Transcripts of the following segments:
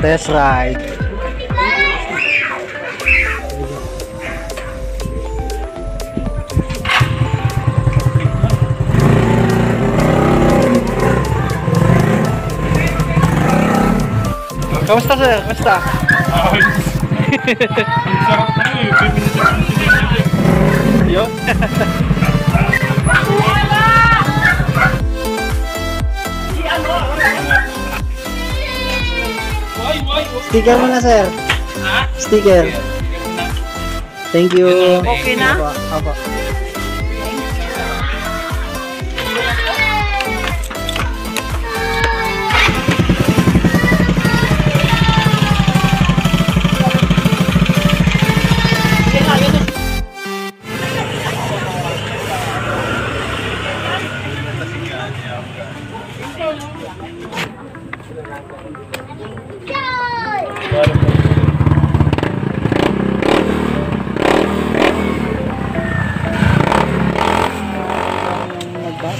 Test ride. Kamusta sir? Kamusta? Sarap na eh. 5 minutes ang sinigil. Yun. Sticker muna sir. Sticker. Thank you. Okay na? Apa.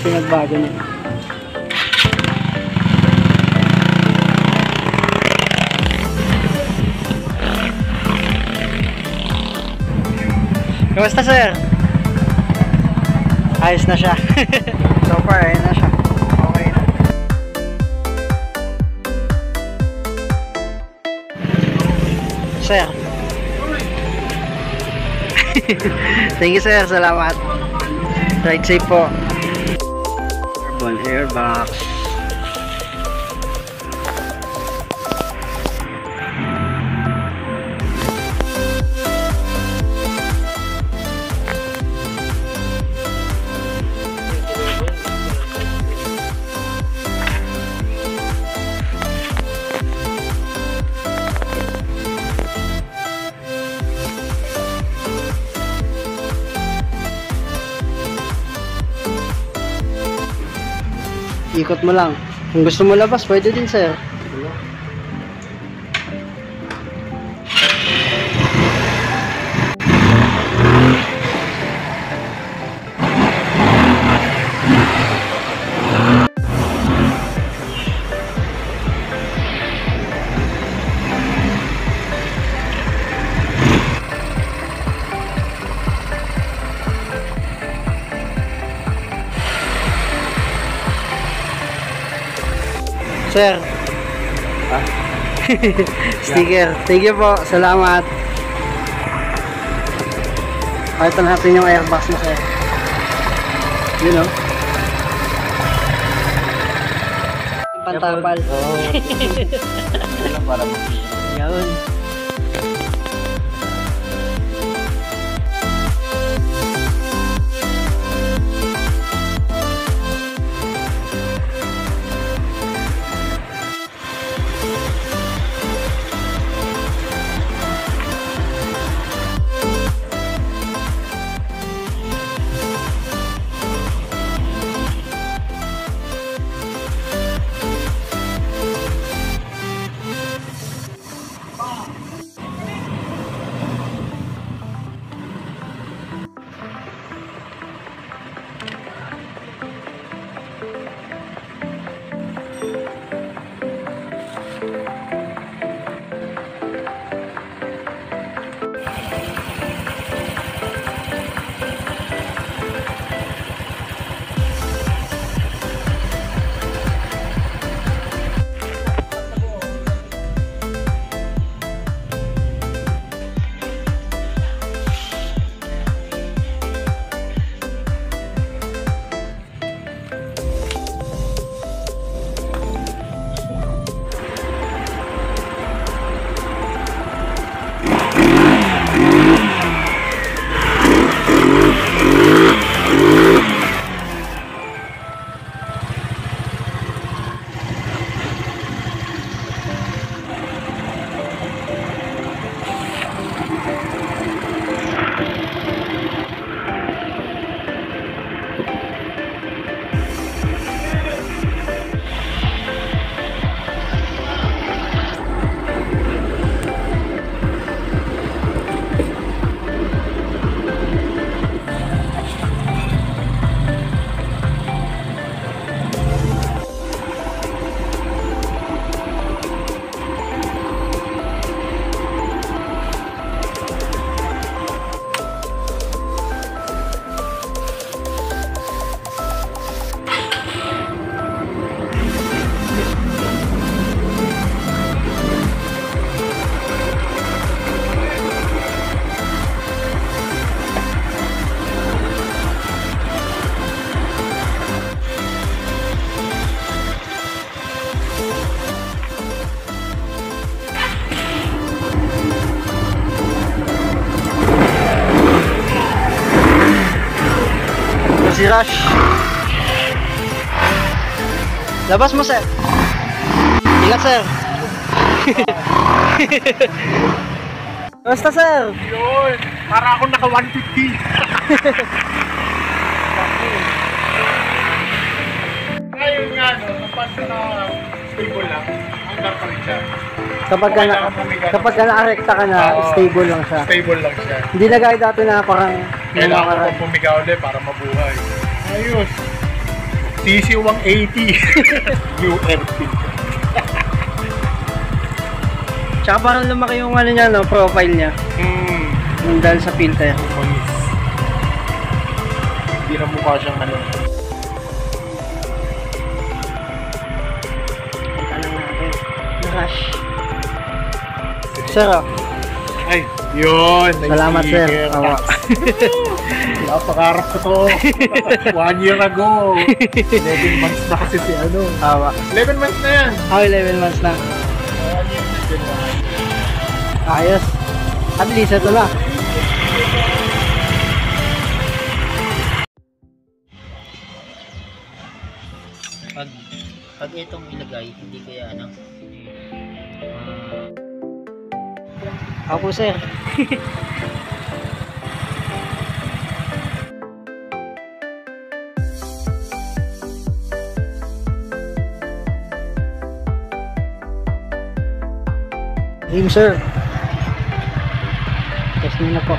Pinagbago niya. Kamusta sir? Ayos na siya. So far, ayos na siya. Okay na. Sir. Thank you sir, salamat. Ride safe po. Carbon airbox. Ikot mo lang. Kung gusto mo labas, pwede din sir. Sir. Sticker. Thank you po. Salamat. Pakita natin yung airbox mo sir. You know. Pantapal. Oo. Para makikita. Yun. rush. Labas mo, sir. Ingat, sir. Basta, sir. Yun! Para ako naka 150. Ngayon nga, no, kapag na stable lang, hanggang pa rin siya. Kapag ka nakarekta ka na, Oo. stable lang siya. Stable lang siya. Hindi na gaya dati na parang Kailangan ko pong pumiga ulit para mabuhay. Ayos! TC 180. URP. Tsaka parang lumaki yung ano niya, no, profile niya. Yung dahil sa filter. Manis. Hindi na mukha siyang ano. Punta lang natin. Rush. Sir, oh. Ay, yun! Salamat, sir. Awa. Napakarap ko to. 1 year ago. 11 months na kasi si ano. Awa. 11 months na yan. Ako 11 months na. 1 year na din. Ayos. At least ito na. Pag itong ilagay, hindi kaya ano? Ako, sir. Rim, sir. Testing na po.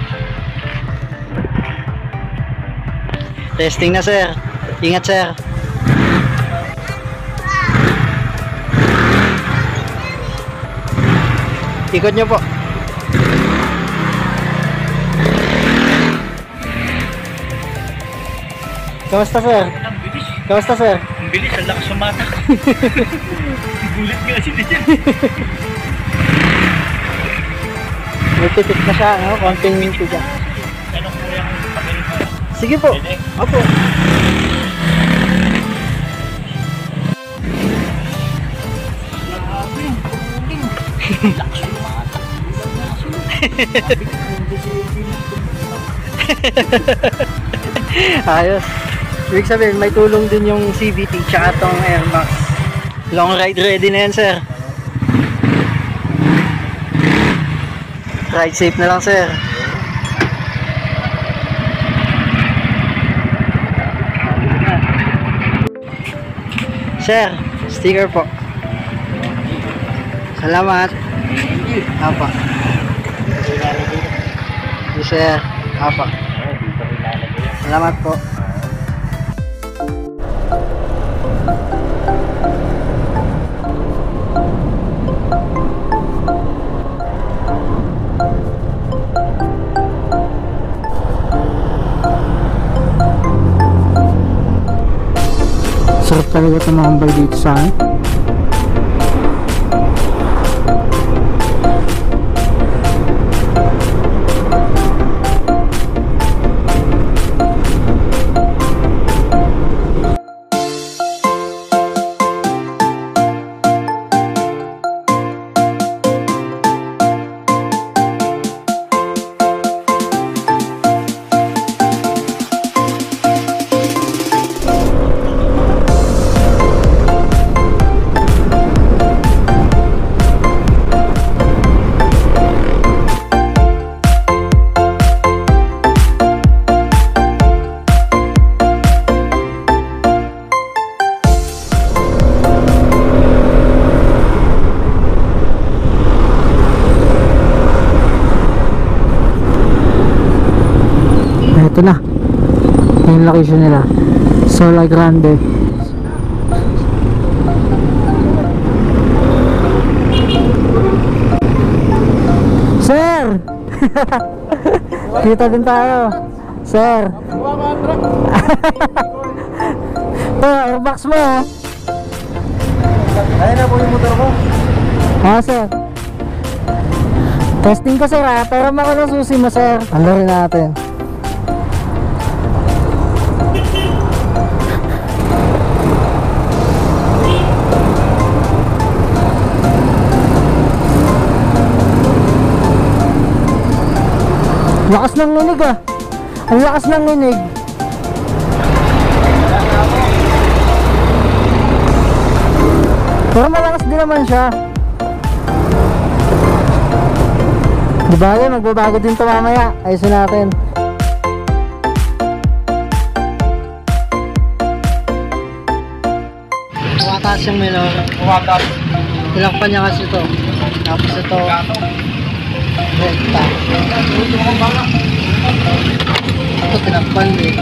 Testing na, sir. Ingat, sir. Ikot nyo po. Kamusta, sir? Ang bilis. Kamusta, sir? Ang bilis. Ang lakas sumatak. Gulit nga sila dyan. May titik na siya, no? Konting tiga. Anong po yung pagaling mo? Sige po. Opo. Ayos. Ibig sabihin, may tulong din yung CVT tsaka tong airbox. Long ride ready na yan, sir. Ride safe na lang, sir. Sir, sticker po. Salamat. Apa. Yes, sir. Apa. Salamat po. Sarap talaga tumambay dito sa akin. Ito na yung location nila, Sola Grande. Sir! Kita din tayo, sir. Ito, airbox mo, ha? Ayun na po yung motor ko. Sir. Testing ko, sir, ha? Pero ako ng susi mo, sir. Ano rin natin. Lakas ng ninig, ah. Ang lakas ng ninig. Pero malakas din naman siya. Di ba magbabago din ito mamaya. Ayusin natin. Kumataas yung minor. Kumakas. Tinakpan niya kasi ito. Tapos ito. Rekta. Ito tinakpan din.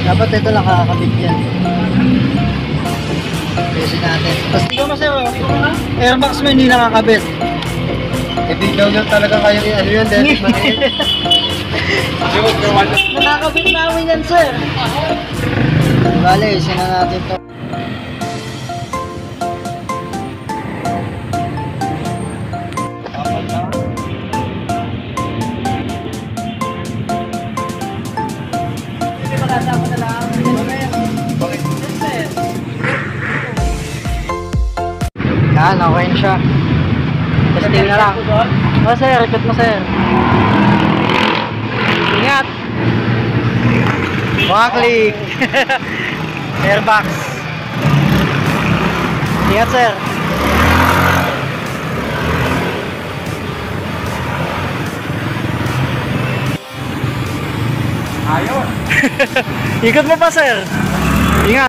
Dapat ito nakakabit yan. Ayusin natin. Tapos ito mo sir. Airbox mo hindi nakakabit. Hindi daw na talaga kaya ano yun, Derek Manil. Nakakabit namin yan sir. Bale, ayusin na natin ito. Yan, okay na siya. Testing na lang. O sir, repeat mo sir. Ingat. Click. Airbox. Ingat sir. Ayos. Ikot mo pa sir. Ingat.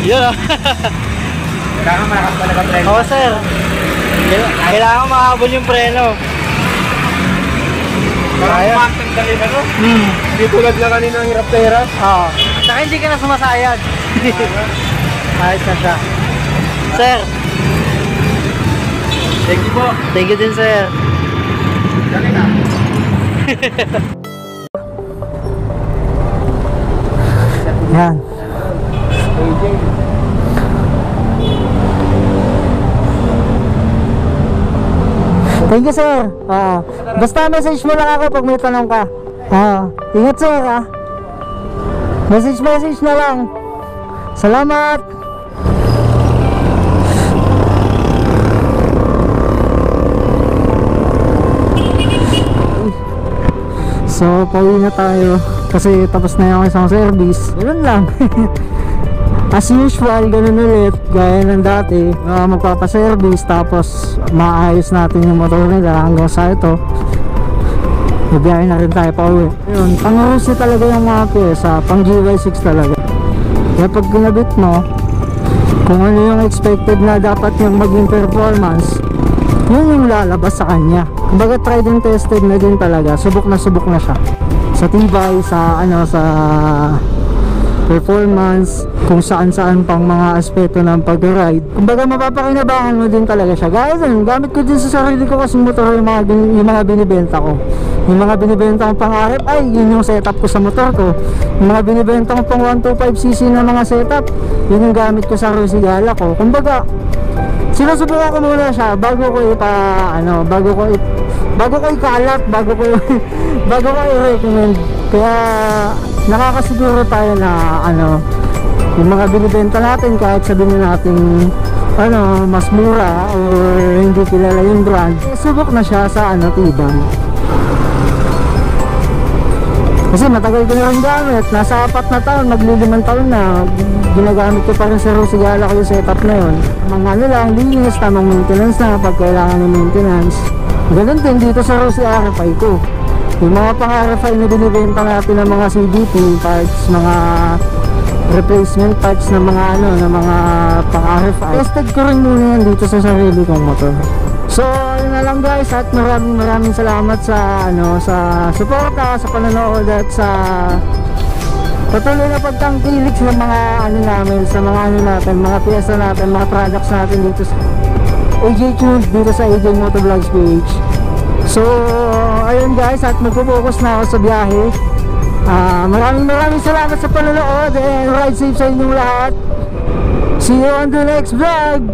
Yun. Kailangan malakas talaga preno. Oo sir. Kailangan makahabol yung preno. Parang kumakting dali na no? Hindi tulad lang kanina ang hirap na hirap. Oo. Saka hindi ka na sumasayad. Ayos na siya. Sir. Thank you po. Thank you din sir. Dali na. Yan. AJ. Thank you sir. Basta message mo lang ako pag may tanong ka. Ingat sir ha. Message na lang. Salamat. So pauwi na tayo kasi tapos na yung isang service. Ganun lang. As usual, ganun ulit, gaya ng dati, magpapaservice tapos maayos natin yung motor nila hanggang sa ito. Nabiyahin na rin tayo pa uwi. Yun, pang-Rusi talaga yung mga pyesa, pang GY6 talaga. Kaya pag ginabit mo, kung ano yung expected na dapat yung maging performance, yun yung lalabas sa kanya. Kumbaga tried and tested na din talaga, subok na siya. Sa tibay, sa performance, kung saan pang mga aspeto ng pag-ride. Kumbaga mapapakinabangan mo din talaga siya. Gaya din, gamit ko din sa sarili ko kasi motor yung mga binibenta ko. Yung mga binibenta ko pang RFI, yun yung setup ko sa motor ko. Yung mga binibenta ko pang 125cc na mga setup, yun yung gamit ko sa Rosigala ko. Kumbaga, sinusubukan ko muna siya bago ko ikalat, bago ko i-recommend. Kaya nakakasiguro tayo na yung mga binibenta natin, kahit sabihin natin mas mura or hindi kilala yung brand, subok na siya sa tibay. Kasi matagal ko na rin gamit, nasa 4 na taon, magli-5 taon na ginagamit ko pa rin sa Rosigala ko yung setup na yun. Mga linis, tamang maintenance na pag kailangan ng maintenance. Ganun din dito sa Rosi RFI ko. Yung mga pang-RFI na binibenta natin ng mga CDP parts, mga replacement parts ng mga ng mga pang-RFI, tested ko rin muna yan dito sa sarili kong motor. So yun na lang guys, at maraming salamat sa sa suporta, sa panonood at sa patuloy na pagtangkilik sa mga namin, sa mga natin, mga piyesa natin, mga products natin dito sa AJ Tunes, dito sa AJ Motovlogs page. So ayun guys, at magpo-focus na ako sa biyahe. Maraming salamat sa panonood and ride safe sa inyong lahat. See you on the next vlog.